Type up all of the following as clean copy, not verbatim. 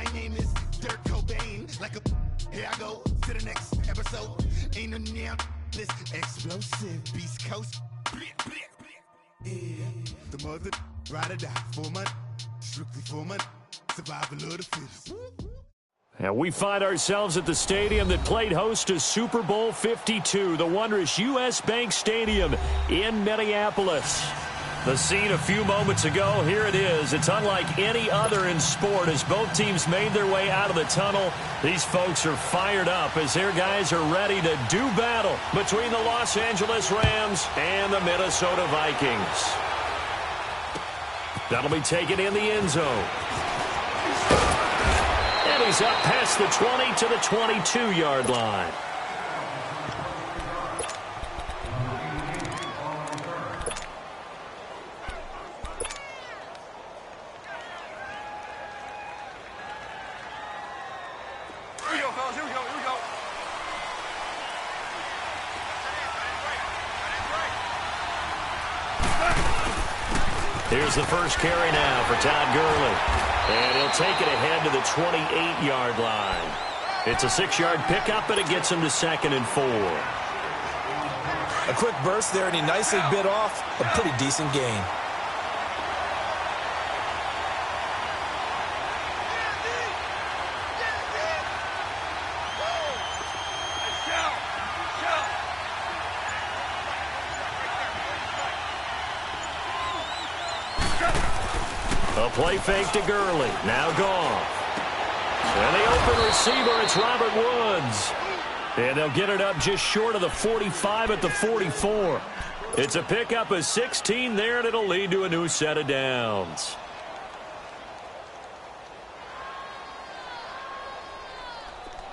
My name is Dirk Cobain. Like a here I go to the next episode. Ain't no damn this explosive Beast Coast. Yeah, the mother ride or die for money, strictly for money. Survival of the fittest. And we find ourselves at the stadium that played host to Super Bowl 52, the wondrous U.S. Bank Stadium in Minneapolis. The scene a few moments ago, here it is. It's unlike any other in sport as both teams made their way out of the tunnel. These folks are fired up as their guys are ready to do battle between the Los Angeles Rams and the Minnesota Vikings. That'll be taken in the end zone. And he's up past the 20 to the 22-yard line. Here's the first carry now for Todd Gurley. And he'll take it ahead to the 28-yard line. It's a 6-yard pickup, and it gets him to 2nd and 4. A quick burst there, and he nicely bit off a pretty decent gain. A play fake to Gurley. Now gone. And the open receiver, it's Robert Woods. And they'll get it up just short of the 45 at the 44. It's a pickup of 16 there, and it'll lead to a new set of downs.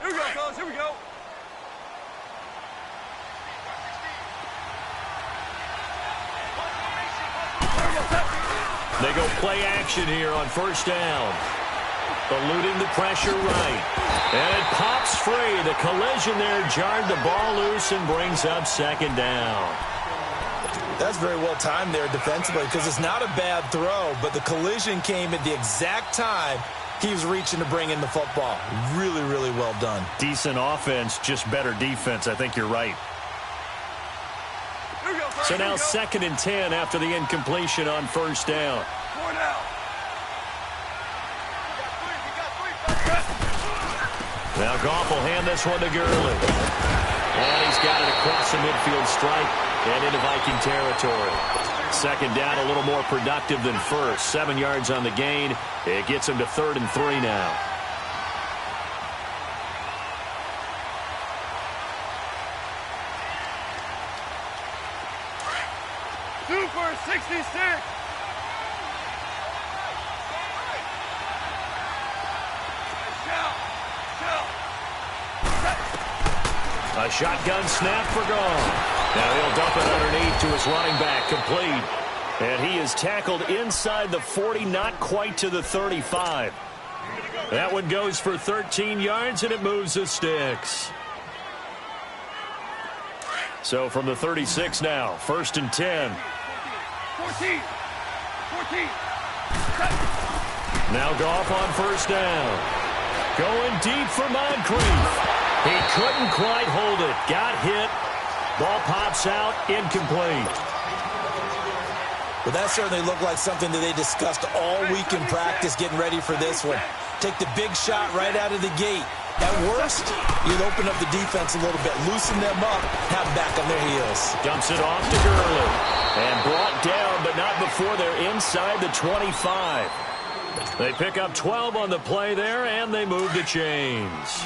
Here we go, fellas. Here we go. They go play action here on first down. Eluding the pressure right. And it pops free. The collision there jarred the ball loose and brings up 2nd down. That's very well timed there defensively because it's not a bad throw, but the collision came at the exact time he was reaching to bring in the football. Really, really well done. Decent offense, just better defense. I think you're right. So now 2nd and 10 after the incompletion on first down. Now Goff will hand this one to Gurley. And he's got it across the midfield stripe and into Viking territory. 2nd down, a little more productive than first. 7 yards on the gain. It gets him to 3rd and 3 now. Super 66. A shotgun snap for Goff. Now he'll dump it underneath to his running back, complete. And he is tackled inside the 40, not quite to the 35. That one goes for 13 yards, and it moves the sticks. So from the 36 now, 1st and 10. 14. Now Goff on first down. Going deep for Moncrief. He couldn't quite hold it. Got hit. Ball pops out. Incomplete. Well, that certainly looked like something that they discussed all week in practice getting ready for this one. Take the big shot right out of the gate. At worst, you'd open up the defense a little bit, loosen them up, have them back on their heels. Dumps it off to Gurley. And brought down, but not before they're inside the 25. They pick up 12 on the play there, and they move the chains.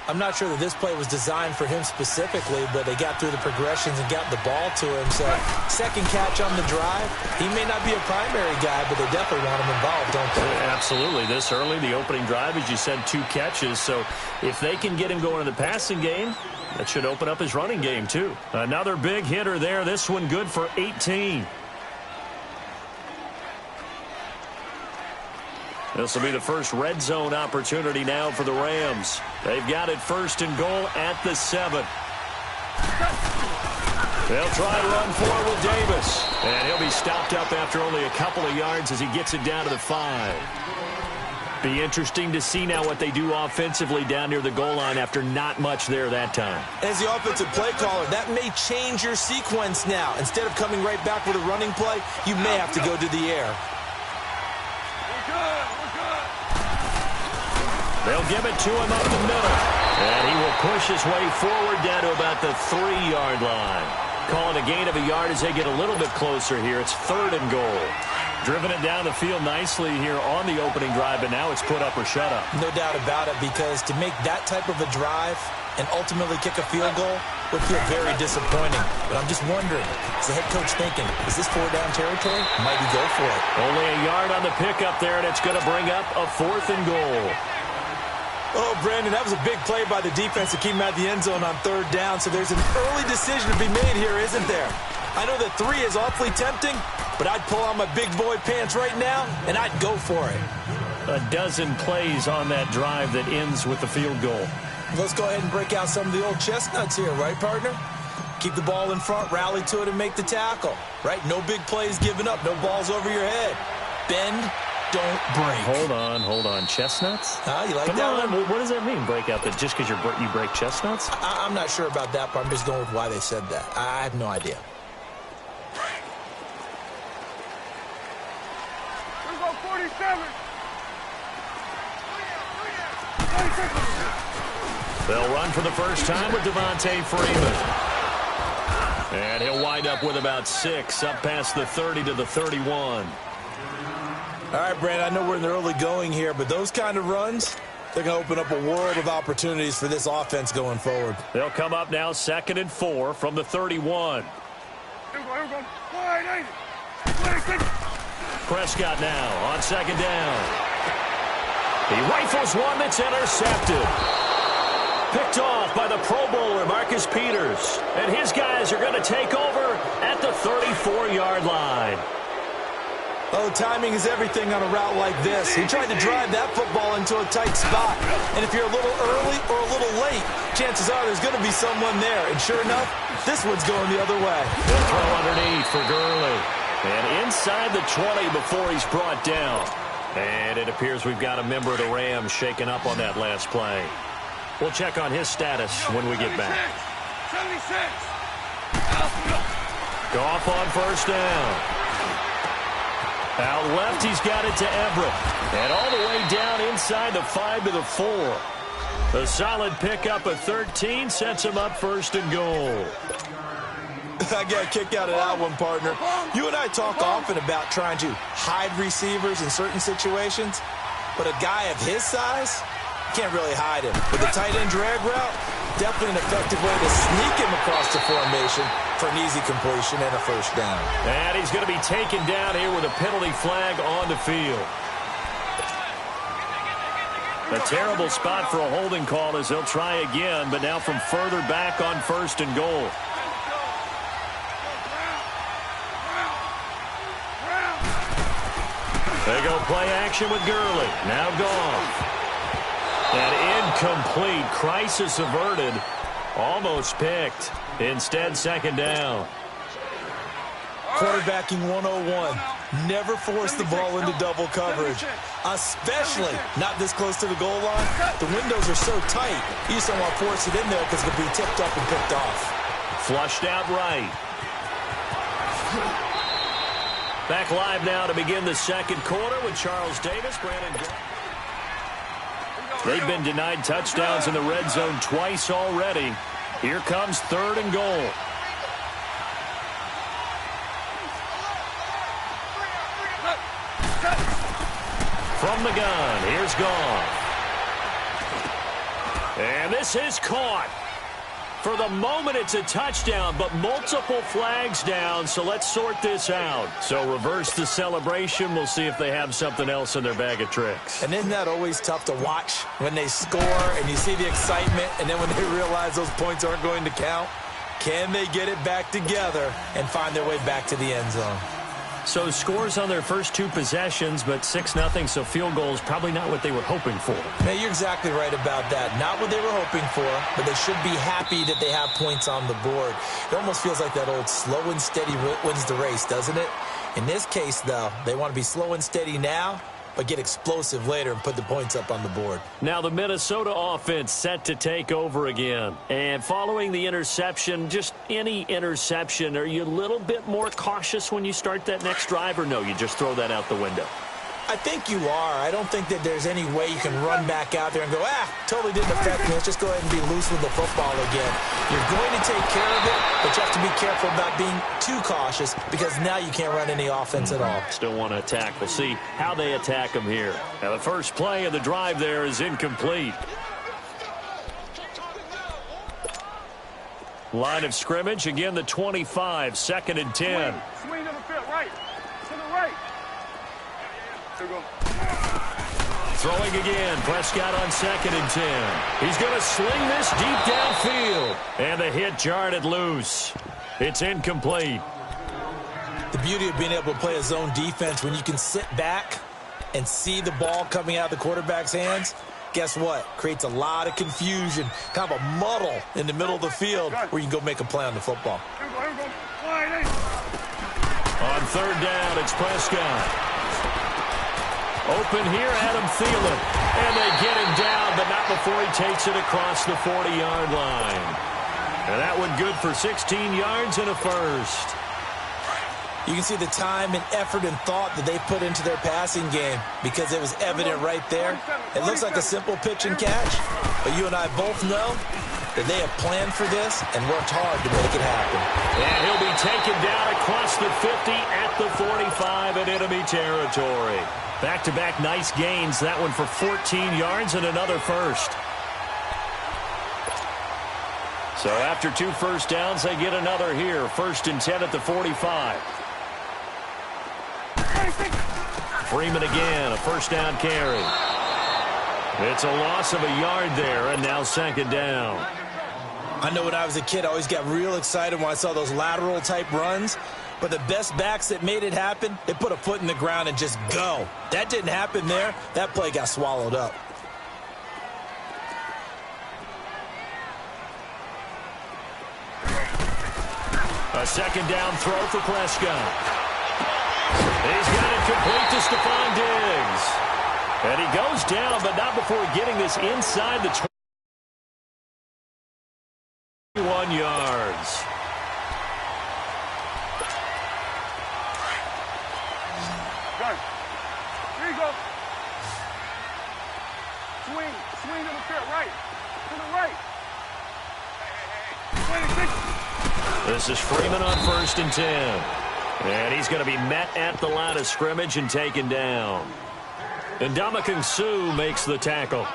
I'm not sure that this play was designed for him specifically, but they got through the progressions and got the ball to him. So, 2nd catch on the drive. He may not be a primary guy, but they definitely want him involved, don't they? Absolutely. This early, the opening drive, as you said, 2 catches. So, if they can get him going in the passing game, that should open up his running game, too. Another big hitter there. This one good for 18. This will be the first red zone opportunity now for the Rams. They've got it 1st and goal at the 7. They'll try to run forward with Davis. And he'll be stopped up after only a couple of yards as he gets it down to the 5. Be interesting to see now what they do offensively down near the goal line after not much there that time. As the offensive play caller, that may change your sequence now. Instead of coming right back with a running play, you may have to go to the air. We're good. We're good. They'll give it to him up the middle. And he will push his way forward down to about the 3-yard line. Calling a gain of a yard as they get a little bit closer here. It's 3rd and goal. Driven it down the field nicely here on the opening drive, but now it's put up or shut up. No doubt about it, because to make that type of a drive and ultimately kick a field goal would feel very disappointing. But I'm just wondering, is the head coach thinking, is this 4-down territory? Might he go for it? Only a yard on the pickup there, and it's going to bring up a 4th and goal. Oh, Brandon, that was a big play by the defense to keep him out of the end zone on 3rd down, so there's an early decision to be made here, isn't there? I know that 3 is awfully tempting, but I'd pull on my big boy pants right now, and I'd go for it. A dozen plays on that drive that ends with the field goal. Let's go ahead and break out some of the old chestnuts here, right, partner? Keep the ball in front, rally to it, and make the tackle, right? No big plays given up, no balls over your head. Bend, don't break. Hold on. Chestnuts? You like Come that on. one? What does that mean, break out? That just because you break chestnuts? I'm not sure about that, but I'm just going with why they said that. I have no idea. We're going 47. They'll run for the first time with Devontae Freeman. And he'll wind up with about 6, up past the 30 to the 31. All right, Brandon, I know we're in the early going here, but those kind of runs, they're going to open up a world of opportunities for this offense going forward. They'll come up now 2nd and 4 from the 31. Here we go. Wide 26. Prescott now on 2nd down. He rifles one that's intercepted. Picked off by the Pro Bowler, Marcus Peters. And his guys are going to take over at the 34-yard line. Oh, timing is everything on a route like this. He tried to drive that football into a tight spot. And if you're a little early or a little late, chances are there's going to be someone there. And sure enough, this one's going the other way. They'll throw underneath for Gurley. And inside the 20 before he's brought down. And it appears we've got a member of the Rams shaken up on that last play. We'll check on his status when we get back. 76. Goff on 1st down. Out left, he's got it to Everett. And all the way down inside the 5 to the 4. A solid pickup of 13 sets him up 1st and goal. I got a kick out of that one, partner. You and I talk often about trying to hide receivers in certain situations, but a guy of his size, can't really hide him. With the tight end drag route, definitely an effective way to sneak him across the formation for an easy completion and a 1st down. And he's going to be taken down here with a penalty flag on the field. A terrible spot for a holding call as they'll try again, but now from further back on 1st and goal. They go play action with Gurley. Now Goff. And incomplete. Crisis averted. Almost picked. Instead, 2nd down. Quarterbacking 101. Never force the ball into double coverage, especially not this close to the goal line. The windows are so tight, you just don't want to force it in there because it could be tipped up and picked off. Flushed out right. Back live now to begin the 2nd quarter with Charles Davis, Brandon. They've been denied touchdowns in the red zone twice already. Here comes 3rd and goal. From the gun, here's Goff. And this is caught. For the moment, it's a touchdown, but multiple flags down, so let's sort this out. So reverse the celebration. We'll see if they have something else in their bag of tricks. And isn't that always tough to watch when they score and you see the excitement, and then when they realize those points aren't going to count? Can they get it back together and find their way back to the end zone? So scores on their first 2 possessions, but 6-0, so field goal is probably not what they were hoping for. Now, you're exactly right about that. Not what they were hoping for, but they should be happy that they have points on the board. It almost feels like that old slow and steady wins the race, doesn't it? In this case, though, they want to be slow and steady now but get explosive later and put the points up on the board. Now the Minnesota offense set to take over again. And following the interception, just any interception, are you a little bit more cautious when you start that next drive, or no, you just throw that out the window? I think you are. I don't think that there's any way you can run back out there and go, totally didn't affect me. Let's just go ahead and be loose with the football again. You're going to take care of it, but you have to be careful about being too cautious because now you can't run any offense at all. Still want to attack. We'll see how they attack them here. Now the first play of the drive there is incomplete. Line of scrimmage, again the 25, 2nd and 10. Swing to the field, right. To the right. Here we go. Throwing again, Prescott on 2nd and 10. He's going to sling this deep downfield. And the hit jarred it loose. It's incomplete. The beauty of being able to play a zone defense when you can sit back and see the ball coming out of the quarterback's hands, guess what? Creates a lot of confusion, kind of a muddle in the middle of the field where you can go make a play on the football. Here we go. Wide 8. On 3rd down, it's Prescott. Open here, Adam Thielen. And they get him down, but not before he takes it across the 40-yard line. And that one good for 16 yards and a first. You can see the time and effort and thought that they put into their passing game because it was evident right there. It looks like a simple pitch and catch, but you and I both know that they have planned for this and worked hard to make it happen. And he'll be taken down across the 50 at the 45 in enemy territory. Back-to-back nice gains. That one for 14 yards and another first. So after 2 first downs, they get another here. 1st and 10 at the 45. Freeman again, a first down carry. It's a loss of a yard there, and now 2nd down. I know when I was a kid, I always got real excited when I saw those lateral-type runs. But the best backs that made it happen, they put a foot in the ground and just go. That didn't happen there. That play got swallowed up. A 2nd down throw for Prescott. He's got it complete to Stephon Diggs. And he goes down, but not before getting this inside the 21 yards. Here you go. Swing to the field, right. To the right. Hey. This is Freeman on 1st and 10. And he's going to be met at the line of scrimmage and taken down. And Ndamukong Suh makes the tackle.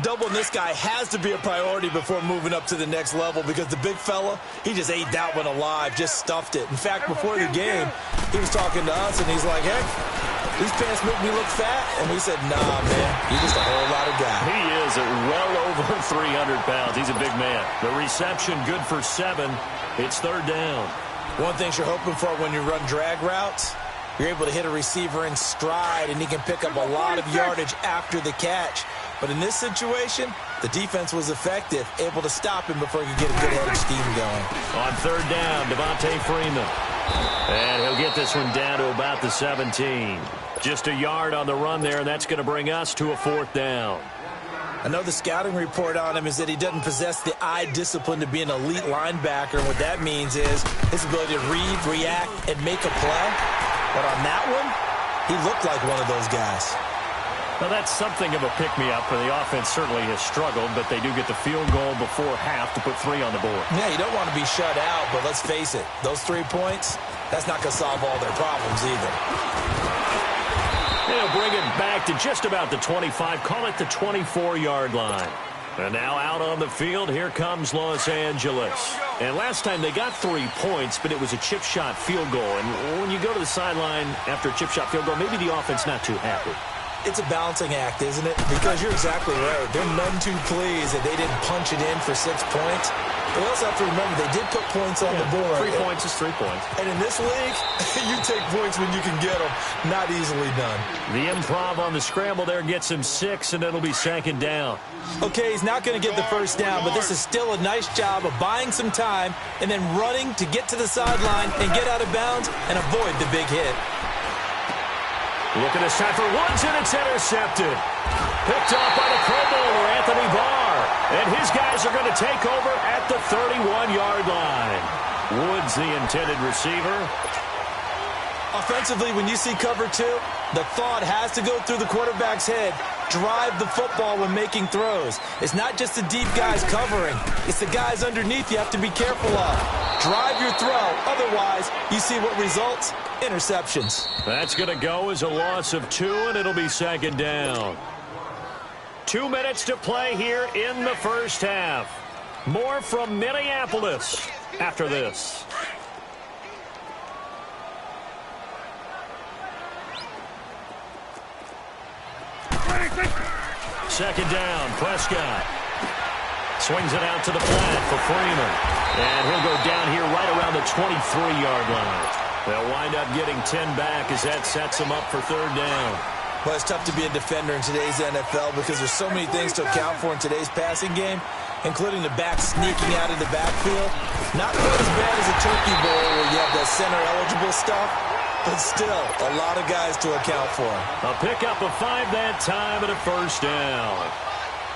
Doubling this guy has to be a priority before moving up to the next level because the big fella, he just ate that one alive, just stuffed it. In fact, before the game, he was talking to us, and he's like, hey, these pants make me look fat. And we said, nah, man, you're just a whole lot of guy. He is at well over 300 pounds. He's a big man. The reception good for 7. It's 3rd down. One thing you're hoping for when you run drag routes, you're able to hit a receiver in stride, and he can pick up a lot of yardage after the catch. But in this situation, the defense was effective, able to stop him before he could get a good headed scheme going. On 3rd down, Devontae Freeman. And he'll get this one down to about the 17. Just a yard on the run there, and that's going to bring us to a 4th down. I know the scouting report on him is that he doesn't possess the eye discipline to be an elite linebacker. And what that means is his ability to read, react, and make a play. But on that one, he looked like one of those guys. Now, that's something of a pick-me-up, for the offense certainly has struggled, but they do get the field goal before half to put 3 on the board. Yeah, you don't want to be shut out, but let's face it, those 3 points, that's not going to solve all their problems either. They'll bring it back to just about the 25, call it the 24-yard line. And now out on the field, here comes Los Angeles. And last time they got 3 points, but it was a chip shot field goal. And when you go to the sideline after a chip shot field goal, maybe the offense not too happy. It's a balancing act, isn't it? Because you're exactly right. They're none too pleased that they didn't punch it in for 6 points. But we also have to remember they did put points on the board. 3 points is 3 points. And in this league, you take points when you can get them. Not easily done. The improv on the scramble there gets him 6, and it'll be 2nd down. Okay, he's not going to get the first down, but this is still a nice job of buying some time and then running to get to the sideline and get out of bounds and avoid the big hit. Looking this time for Woods, and it's intercepted. Picked off by the Pro Bowler, Anthony Barr. And his guys are going to take over at the 31-yard line. Woods, the intended receiver. Offensively, when you see cover two, the thought has to go through the quarterback's head. Drive the football when making throws. It's not just the deep guys covering. It's the guys underneath you have to be careful of. Drive your throw. Otherwise, you see what results? Interceptions. That's going to go as a loss of 2, and it'll be second down. 2 minutes to play here in the first half. More from Minneapolis after this. Second down, Prescott. Swings it out to the flat for Freeman. And he'll go down here right around the 23-yard line. They'll wind up getting 10 back as that sets them up for third down. Well, it's tough to be a defender in today's NFL because there's so many things to account for in today's passing game, including the back sneaking out of the backfield. Not quite as bad as a turkey bowl where you have the center-eligible stuff, but still a lot of guys to account for. A pickup of 5 that time and a first down.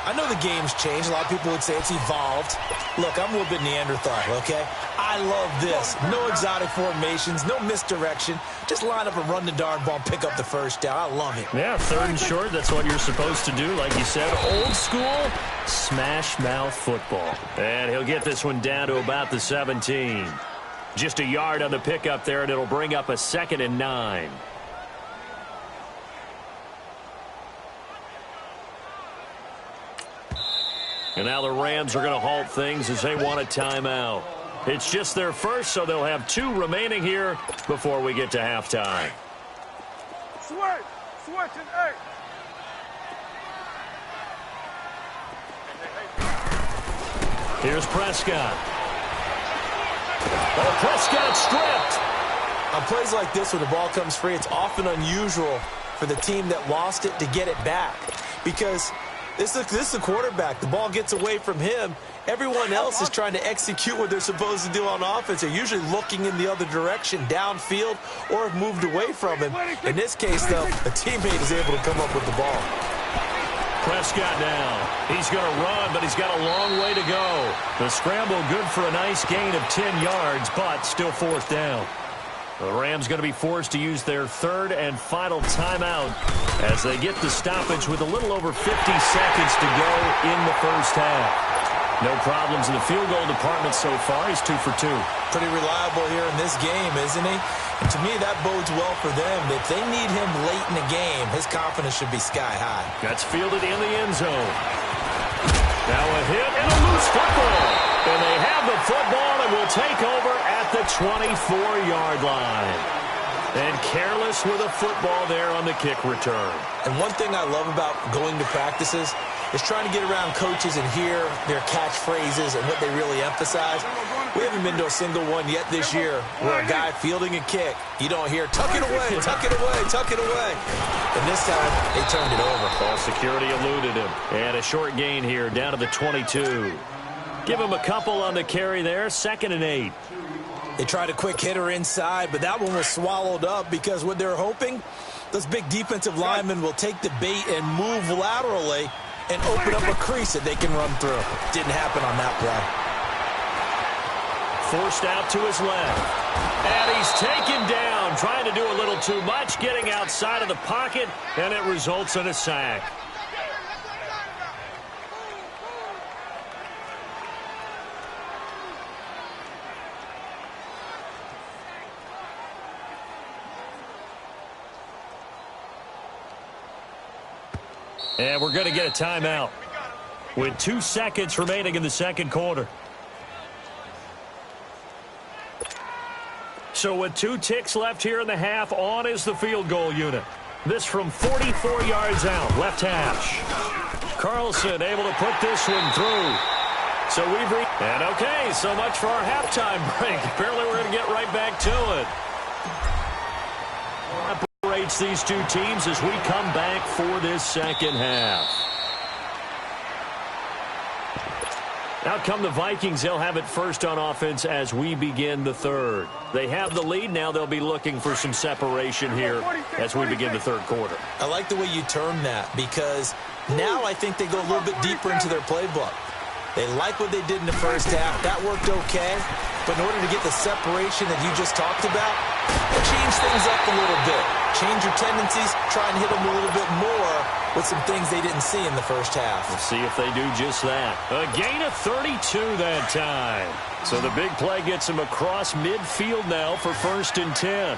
I know the game's changed. A lot of people would say it's evolved. Look, I'm a little bit Neanderthal, okay? I love this. No exotic formations, no misdirection. Just line up and run the darn ball and pick up the first down. I love it. Yeah, third and short, that's what you're supposed to do. Like you said, old school, smash mouth football. And he'll get this one down to about the 17. Just a yard on the pickup there, and it'll bring up a 2nd and 9. And now the Rams are going to halt things as they want a timeout. It's just their first, so they'll have 2 remaining here before we get to halftime. Switch and 8. Here's Prescott. Oh, Prescott stripped. On plays like this, when the ball comes free, it's often unusual for the team that lost it to get it back. Because this is the quarterback. The ball gets away from him. Everyone else is trying to execute what they're supposed to do on offense. They're usually looking in the other direction, downfield, or have moved away from him. In this case, though, a teammate is able to come up with the ball. Prescott now. He's going to run, but he's got a long way to go. The scramble good for a nice gain of 10 yards, but still fourth down. The Rams going to be forced to use their third and final timeout as they get the stoppage with a little over 50 seconds to go in the first half. No problems in the field goal department so far. He's 2 for 2. Pretty reliable here in this game, isn't he? And to me, that bodes well for them. If they need him late in the game, his confidence should be sky high. That's fielded in the end zone. Now a hit and a loose football. And they have the football and will take over at the 24-yard line. And careless with a football there on the kick return. And one thing I love about going to practices is trying to get around coaches and hear their catchphrases and what they really emphasize. We haven't been to a single one yet this year where a guy fielding a kick, you don't hear, tuck it away, tuck it away, tuck it away. And this time, they turned it over. Ball security eluded him. And a short gain here down to the 22. Give him a couple on the carry there, 2nd and 8. They tried a quick hitter inside, but that one was swallowed up because what they're hoping, those big defensive linemen will take the bait and move laterally and open up a crease that they can run through. Didn't happen on that play. Forced out to his left. And he's taken down, trying to do a little too much, getting outside of the pocket, and it results in a sack. And we're going to get a timeout with 2 seconds remaining in the second quarter. So with 2 ticks left here in the half, on is the field goal unit. This from 44 yards out, left hash. Carlson able to put this one through. So we've reached. And okay, so much for our halftime break. Apparently we're going to get right back to it. Separates these 2 teams as we come back for this second half. Out come the Vikings. They'll have it first on offense as we begin the third. They have the lead. Now they'll be looking for some separation here as we begin the third quarter. I like the way you term that because now I think they go a little bit deeper into their playbook. They like what they did in the first half. That worked okay. But in order to get the separation that you just talked about, change things up a little bit. Change your tendencies. Try and hit them a little bit more with some things they didn't see in the first half. We'll see if they do just that. A gain of 32 that time. So the big play gets him across midfield now for 1st and 10.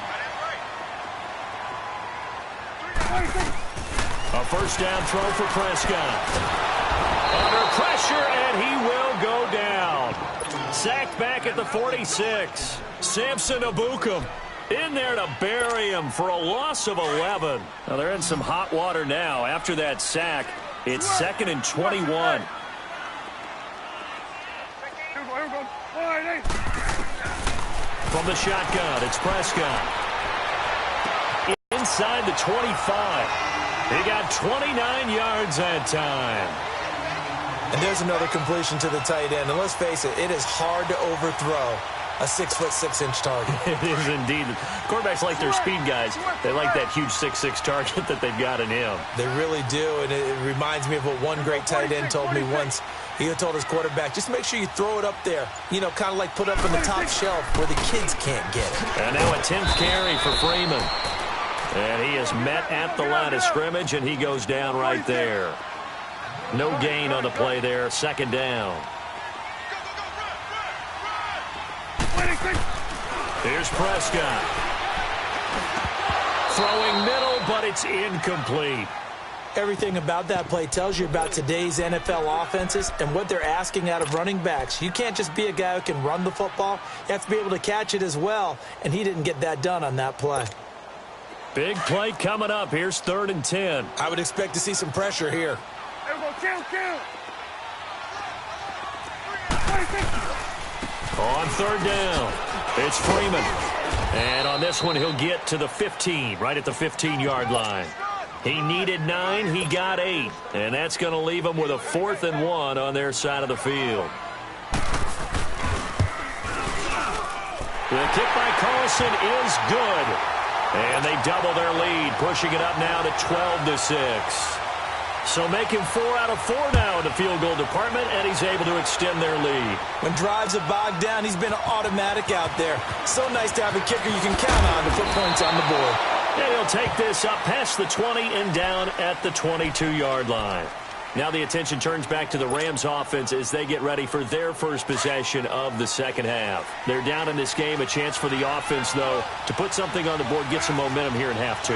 A first down throw for Prescott. Under pressure, and he will go down. Sacked back at the 46. Samson Abukum in there to bury him for a loss of 11. Now they're in some hot water now. After that sack, it's 2nd and 21. From the shotgun, it's Prescott. Inside the 25. He got 29 yards that time. And there's another completion to the tight end. And let's face it, it is hard to overthrow a 6'6" target. It is indeed. Quarterbacks like their speed guys. They like that huge 6'6" target that they've got in him. They really do, and it reminds me of what one great tight end told me once. He told his quarterback, just make sure you throw it up there, you know, kind of like put up on the top shelf where the kids can't get it. And now a 10th carry for Freeman. And he is met at the line of scrimmage, and he goes down right there. No gain on the play there. 2nd down. Here's Prescott. Throwing middle, but it's incomplete. Everything about that play tells you about today's NFL offenses and what they're asking out of running backs. You can't just be a guy who can run the football. You have to be able to catch it as well, and he didn't get that done on that play. Big play coming up. Here's 3rd and 10. I would expect to see some pressure here. On 3rd down, it's Freeman. And on this one, he'll get to the 15, right at the 15-yard line. He needed 9, he got 8. And that's going to leave him with a 4th and 1 on their side of the field. The kick by Carlson is good. And they double their lead, pushing it up now to 12-6. So making 4 out of 4 now in the field goal department, and he's able to extend their lead. When drives are bogged down, he's been automatic out there. So nice to have a kicker you can count on to put points on the board. And he'll take this up past the 20 and down at the 22-yard line. Now the attention turns back to the Rams offense as they get ready for their first possession of the second half. They're down in this game. A chance for the offense, though, to put something on the board, get some momentum here in half 2.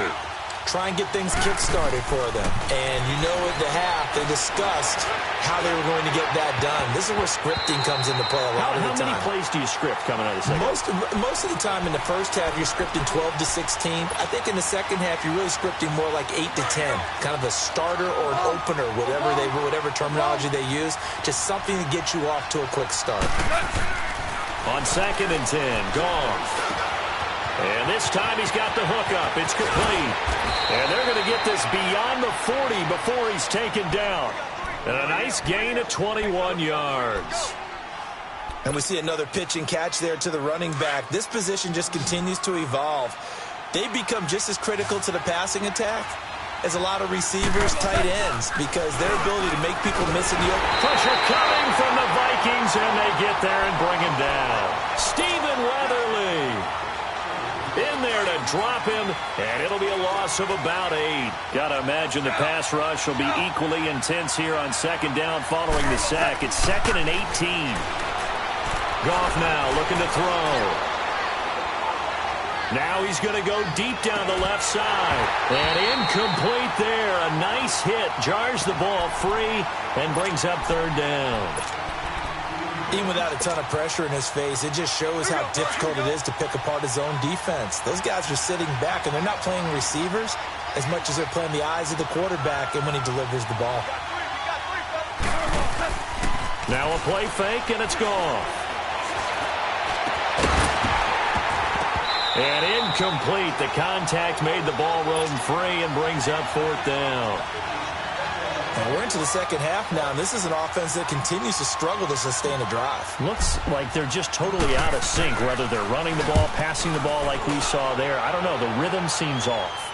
Try and get things kick-started for them. And you know at the half, they discussed how they were going to get that done. This is where scripting comes into play a lot of the time. How many plays do you script coming out of the second half? Most of the time in the first half, you're scripting 12 to 16. I think in the second half, you're really scripting more like 8 to 10. Kind of a starter or an opener, whatever terminology they use. Just something to get you off to a quick start. On 2nd and 10, Goff. And this time he's got the hook up. It's complete. And they're going to get this beyond the 40 before he's taken down. And a nice gain of 21 yards. And we see another pitch and catch there to the running back. This position just continues to evolve. They've become just as critical to the passing attack as a lot of receivers, tight ends, because their ability to make people miss in the open. Pressure coming from the Vikings, and they get there and bring him down. Stephen Weatherly in there to drop him, and it'll be a loss of about 8. Gotta imagine the pass rush will be equally intense here on 2nd down following the sack. It's 2nd and 18. Goff now looking to throw. Now he's going to go deep down the left side. And incomplete there. A nice hit. Jars the ball free and brings up 3rd down. Even without a ton of pressure in his face, it just shows how difficult it is to pick apart his own defense. Those guys are sitting back, and they're not playing receivers as much as they're playing the eyes of the quarterback and when he delivers the ball. Now a play fake, and it's gone. And incomplete. The contact made the ball roam free and brings up 4th down. And we're into the second half now, and this is an offense that continues to struggle to sustain a drive. Looks like they're just totally out of sync, whether they're running the ball, passing the ball like we saw there. I don't know. The rhythm seems off.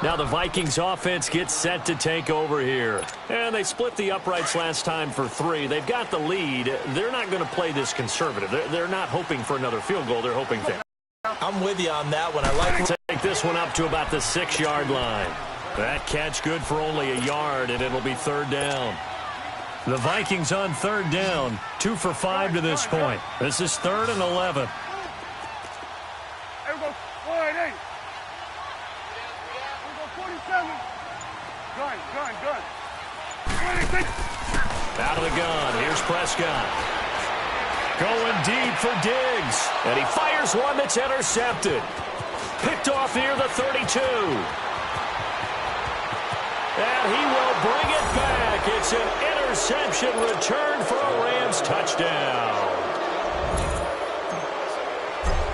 Now the Vikings offense gets set to take over here. And they split the uprights last time for 3. They've got the lead. They're not going to play this conservative. They're not hoping for another field goal. They're hoping to. I'm with you on that one. I like to take this one up to about the 6-yard line. That catch good for only a yard, and it'll be 3rd down. The Vikings on 3rd down, 2 for 5 to this point. This is 3rd and 11. There we go. 1-8. There we go. 47. Gun. 26. Out of the gun. Here's Prescott. Going deep for Diggs. And he fires one that's intercepted. Picked off near the 32. And he will bring it back. It's an interception return for a Rams touchdown.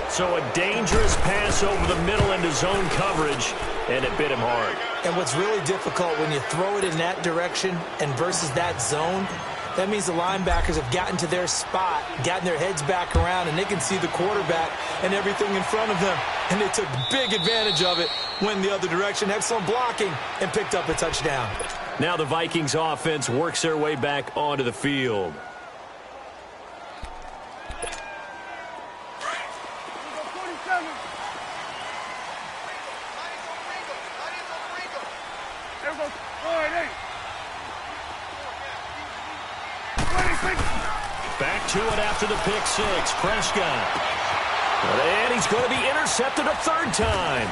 So a dangerous pass over the middle into zone coverage, and it bit him hard. And what's really difficult when you throw it in that direction and versus that zone, that means the linebackers have gotten to their spot, gotten their heads back around, and they can see the quarterback and everything in front of them. And they took big advantage of it, went the other direction, excellent blocking, and picked up a touchdown. Now the Vikings offense works their way back onto the field. Back to it after the pick 6. Prescott. And he's going to be intercepted a 3rd time.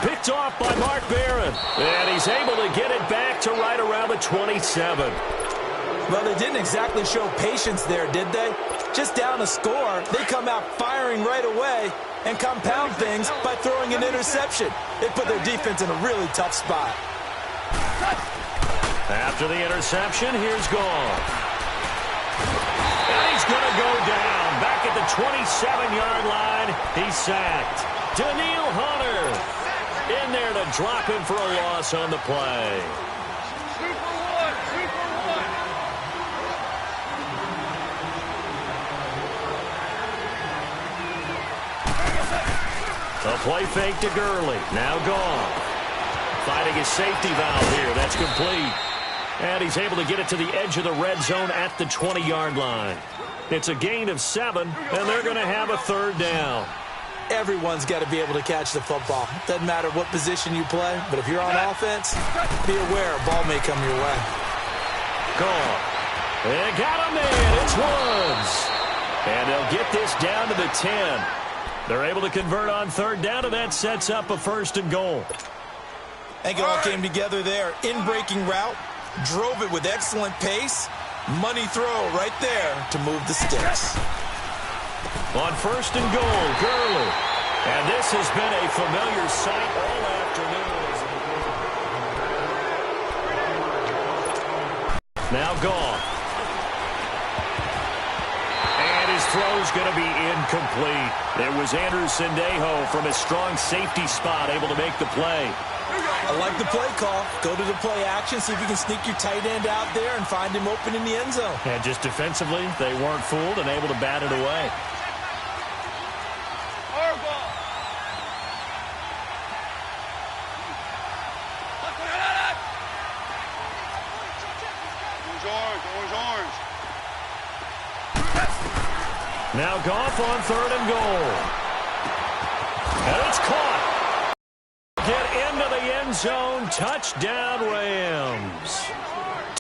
Picked off by Mark Barron. And he's able to get it back to right around the 27. Well, they didn't exactly show patience there, did they? Just down a score, they come out firing right away and compound things by throwing an interception. They put their defense in a really tough spot. After the interception, here's Gall. And he's going to go down. Back at the 27-yard line, he's sacked. Daniil Hunter in there to drop him for a loss on the play. A play fake to Gurley. Now Gall. Finding his safety valve here. That's complete. And he's able to get it to the edge of the red zone at the 20-yard line. It's a gain of 7, and they're going to have a 3rd down. Everyone's got to be able to catch the football. Doesn't matter what position you play, but if you're on offense, be aware a ball may come your way. Gall. They got him in. It's Woods. And they'll get this down to the 10. They're able to convert on 3rd down, and that sets up a 1st and goal. I think it all came together there. In-breaking route. Drove it with excellent pace. Money throw right there to move the sticks. On 1st and goal, Gurley. And this has been a familiar sight all afternoon. Now Gall. And his throw's going to be incomplete. It was Andrew Sendejo from his strong safety spot able to make the play. I like the play call. Go to the play action, see if you can sneak your tight end out there and find him open in the end zone. And just defensively, they weren't fooled and able to bat it away. Orange. Now Goff on 3rd and goal. And it's caught. Get into the end zone. Touchdown, Rams.